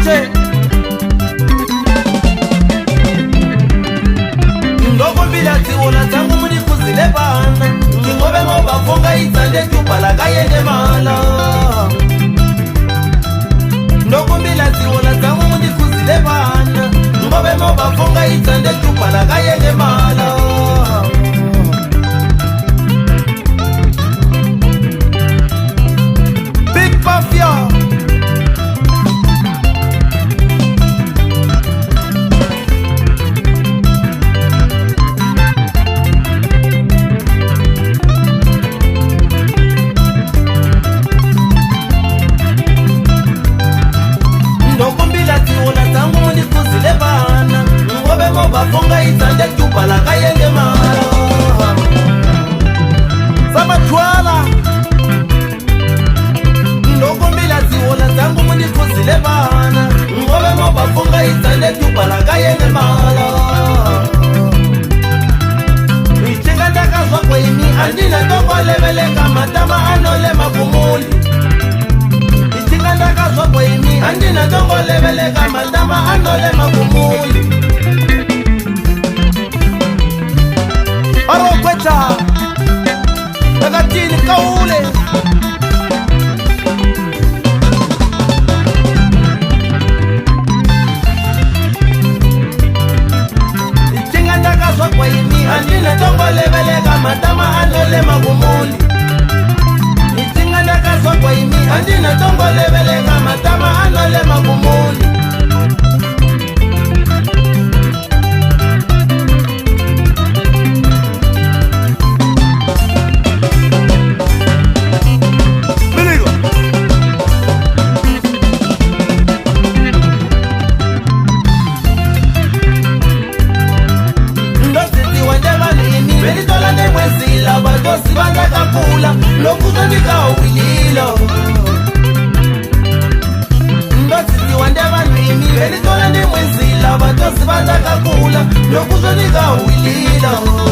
Uche Ndokumbila tiwola tangu muni kuzile bana Ngobe ngoba fonga itande tupala kayende mala Ndokumbila tiwola tangu muni kuzile bana Ngobe ngoba fonga itande tupala kayende mala Big Mafia Fonga itande tupala kayende mala Sama twala Ndokumbila ziwola zangu muni kuzile bana Ngobe moba fonga itande tupala kayende mala Ichenga ndaka zwa imi andina toko lebeleka matama anole makumuli Ichenga ndaka zwa imi andina toko lebeleka matama anole makumuli Arokweta Nagatini kaule Ichinga ndaka sokwa imi Andine tongo lebelega matama anole magumuli Ichinga ndaka sokwa imi Andine tongo lebelega matama anole magumuli Sibanda kakula lokuza nikawililo Ndosisi wandeva nimi Velitola ni mwenzila Bato sibanda kakula lokuza nikawililo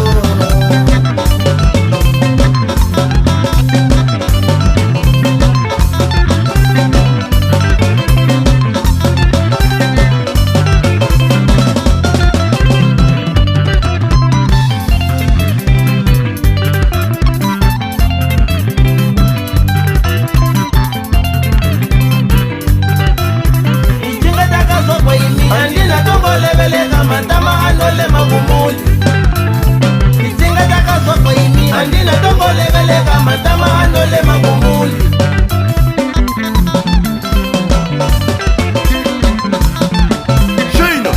Lebelega matama anole magumuli Ichinga taka soko imi Andina tongo lebelega matama anole magumuli Shina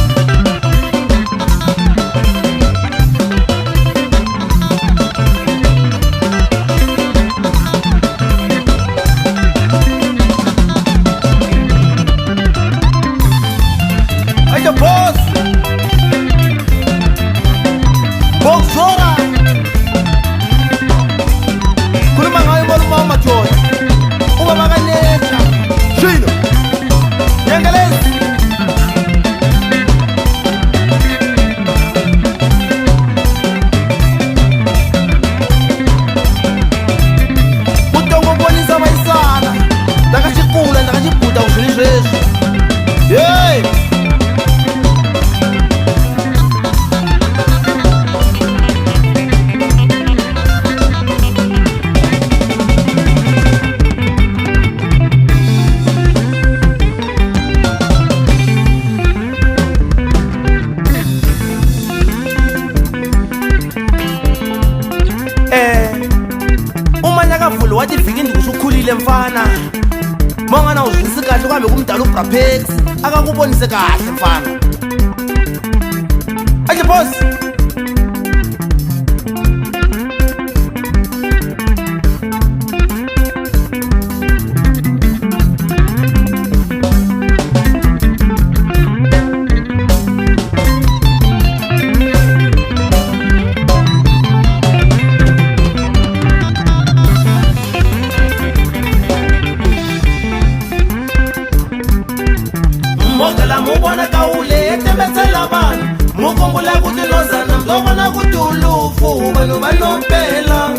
Ayo boss Boxora Kuluma ngayo moluma majoy Uba makaneta Shino Yengelezi Utongo bonisa maisana Ndakachikula ndakachiputa uzvinizvezvi Hey Umanyakavulu wathi viki ndikusukhulile mfana Mongana uzwisi kahle kwambe kumdala uBrapex akakubonise kahle mfana Aje boss Mokala mubona kaule tembezela bana Mukumbula kuti lozana mzobona kuti ulufu Banu banompela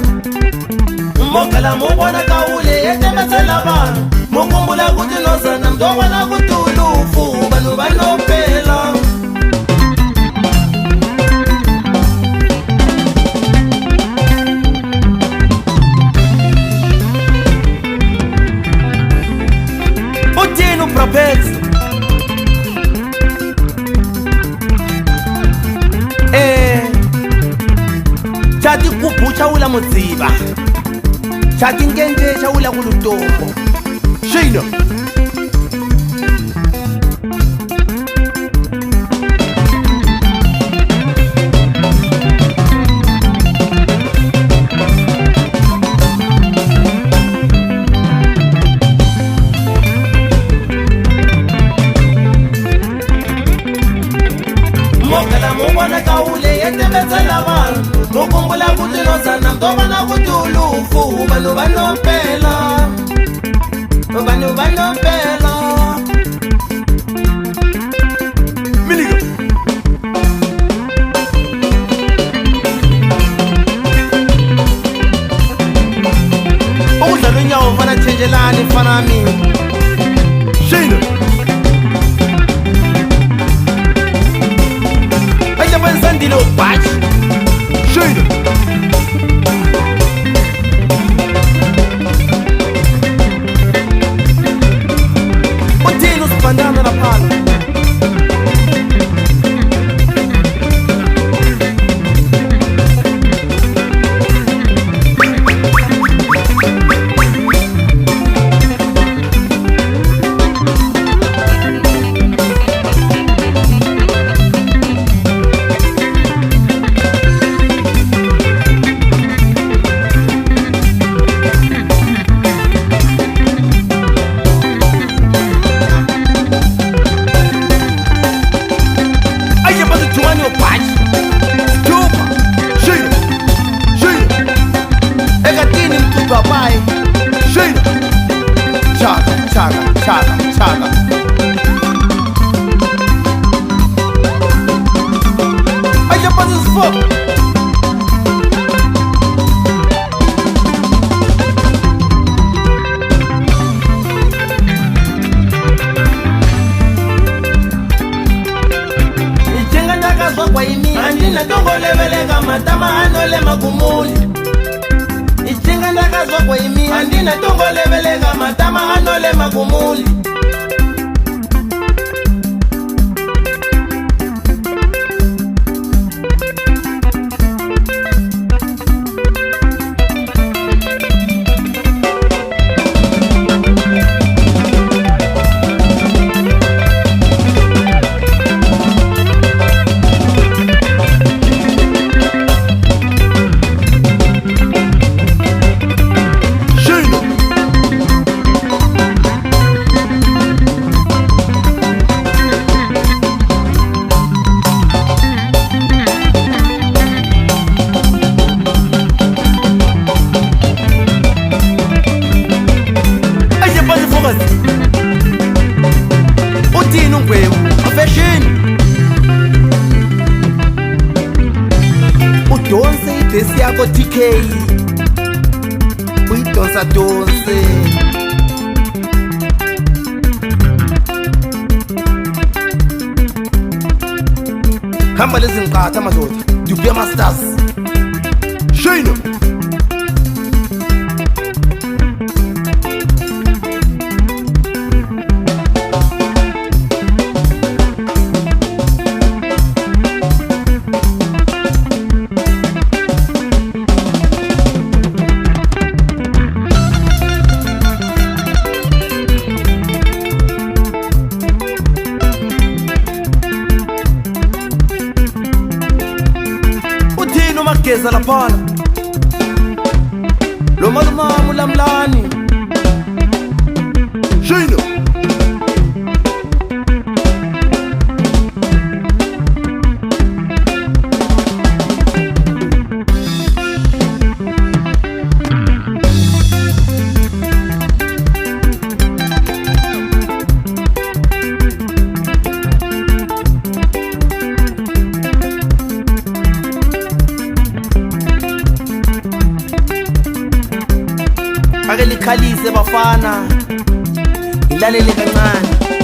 Mokala mubona kaule tembezela bana mukumbula kuti nozana mtobona kuti ulufu vanhu vanopela utini upropex chati kubu chawula mudziva chati ngenje chawula kulutombo shino mokala mubona kaule yetembetsela vanhu mukumbula kuti nozana mtobona kuti ulufu vanhu vanopela vanhu vanopela miliga ukudlala unyawo mfana thenjelani mfana mina shino ayabensandile ubhaji shino uthini usibandana laphala chaka ayapazisifo ichenga ndakazwa kwa imi andina tongoleveleka matama anole magumuli ichenga ndakazwa kwa imi andina tongoleveleka matama anole magumuli utini ungwevu afeshini udonse idresi yakho TK uyidonsa donse hamba lezi ngiqatha madoda dubuya masters shino mageza laphana lo malumamu lamlani shino ake likhalise bafana ngilalele kancane.